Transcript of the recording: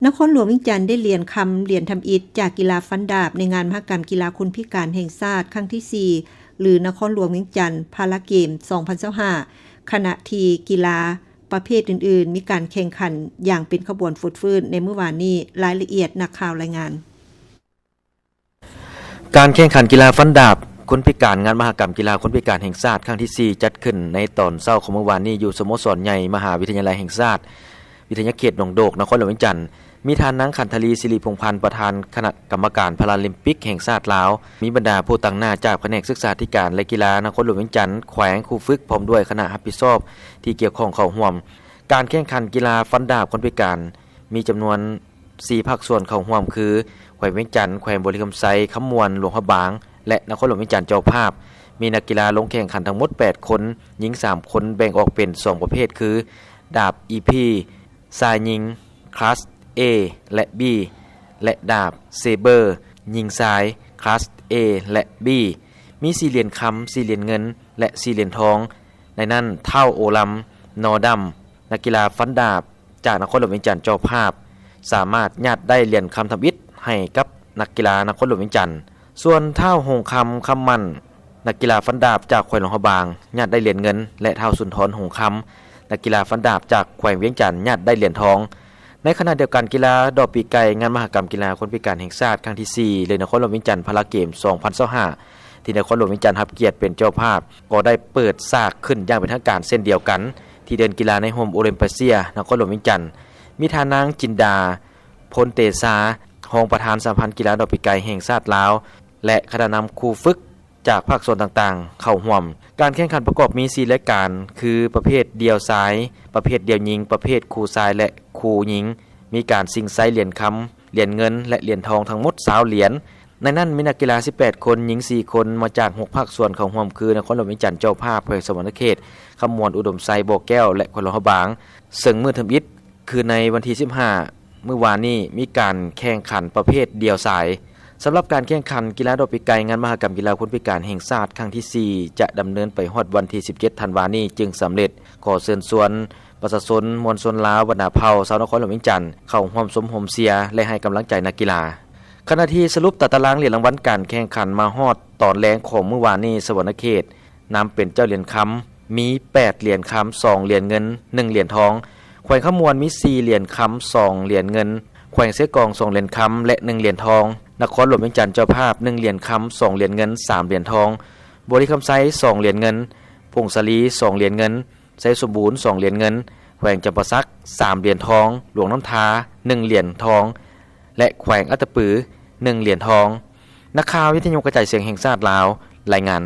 นครหลวงเวียงจันทน์ได้เหรียญคำเหรียญทำอิฐจากกีฬาฟันดาบในงานมหกรรมกีฬาคนพิการแห่งชาติครั้งที่ 4 หรือนครหลวงเวียงจันทน์พาราเกม 2025 ขณะที่กีฬาประเภทอื่นๆมีการแข่งขันอย่างเป็นขบวนฟุดฟื้นในเมื่อวานนี้รายละเอียดนักข่าวรายงานการแข่งขันกีฬาฟันดาบคนพิการงานมหกรรมกีฬาคนพิการแห่งชาติครั้งที่ 4 จัดขึ้นในตอนเช้าของเมื่อวานนี้อยู่สโมสรใหญ่มหาวิทยาลัยแห่งชาติวิทยาเขตหนองโดกนครหลวงเวียงจันทน์มีทานนางขันธลีศิริพงษ์พันธ์ประธานคณะกรรมการพาราลิมปิกแห่งชาติลาวมีบรรดาผู้ตั้งหน้าจากแผนกศึกษาธิการและกีฬานครหลวงเวียงจันทน์แขวงครูฝึกพร้อมด้วยคณะรับผิดชอบที่เกี่ยวข้องเข้าร่วมการแข่งขันกีฬาฟันดาบคนพิการมีจำนวน4ภาคส่วนเข้าร่วมคือแขวงเวียงจันทน์แขวงบุรีคำไซคำมวนหลวงพระบางและนครหลวงเวียงจันทน์เจ้าภาพมีนักกีฬาลงแข่งขันทั้งหมด8คนหญิง3คนแบ่งออกเป็น2ประเภทคือดาบ EP ทรายยิงคลาส A และ B และดาบเซเบอร์ยิงทรายคลาส A และ B มี4เหรียญคำ4เหรียญเงินและ4เหรียญทองในนั้นเท่าโอลัมนอดํนักกีฬาฟันดาบจากนครหลวงเวียงจันทน์เจ้าภาพสามารถญาติได้เหรียญคำทำอิฐให้กับนักกีฬานครหลวงเวียงจันทน์ส่วนเท่าหงคำคำมันนักกีฬาฟันดาบจากแขวงหลวงพระบางญาติได้เหรียญเงินและเท่าสุนทรหงคำนักกีฬาฟันดาบจากแขวงเวียงจันทน์ญาติได้เหรียญทองในขณะเดียวกันกีฬาดอกปีไก่งานมหกรรมกีฬาคนพิการแห่งชาติครั้งที่ 4เลยนครหลวงเวียงจันทน์พาราเกม 2025 ที่นครหลวงเวียงจันทน์รับเกียรติเป็นเจ้าภาพก็ได้เปิดฉากขึ้นอย่างเป็นทางการเส้นเดียวกันที่เดินกีฬาในโฮมโอลิมเปียนครหลวงเวียงจันทน์มีทานางจินดาพลเตซารองประธานสหพันธ์กีฬาดอกปีไก่แห่งชาติลาวและคณะนำครูฝึกจากภาคส่วนต่างๆเข้าร่วมการแข่งขันประกอบมี4รายการคือประเภทเดี่ยวซ้ายประเภทเดี่ยวยิงประเภทคู่ซ้ายและคู่ยิงมีการชิงไซเหรียญคำเหรียญเงินและเหรียญทองทั้งหมด20เหรียญในนั้นมีนักกีฬา18คนหญิง4คนมาจาก6ภาคส่วนเข้าร่วมคือนครหลวงเวียงจันทน์เจ้าภาพแขวงสวรรณเขตคำมวนอุดมไซบ่อแก้วและแขวงหลวงพระบางซึ่งมื้อทำอิฐคือในวันที่15มื้อวานนี้มีการแข่งขันประเภทเดี่ยวสายสำหรับการแข่งขันกีฬาดอกปีไก่งานมหกรรมกีฬาคนพิการแห่งชาติครั้งที่ 4 จะดำเนินไปฮอดวันที่17ธันวาคมนี้จึงสำเร็จขอเชิญชวนประชาชนมวลชนลาวบรรดาเผ่าชาวนครหลวงเวียงจันทน์เข้าร่วมสมโฮมเชียร์และให้กำลังใจนักกีฬาขณะที่สรุปตารางเหรียญรางวัลการแข่งขันมาฮอดตอนแรงของเมื่อวานนี้สวรรณเขตนำเป็นเจ้าเหรียญคำมี8เหรียญคำ2เหรียญเงิน1เหรียญทองแขวงขมวนมี4เหรียญคำ2เหรียญเงินแขวงเสกอง2เหรียญคำและ1เหรียญทองนครหลวงเวียงจันทน์เจ้าภาพ1เหรียญคำ2เหรียญเงิน3เหรียญทองบุรีคำไซ2เหรียญเงินพงศลี2เหรียญเงินไซสมบูรณ์2เหรียญเงินแขวงจำปาสัก3เหรียญทองหลวงน้ำทา1เหรียญทองและแขวงอัตตปือ1เหรียญทองนักข่าววิทยุกระจายเสียงแห่งชาติลาวรายงาน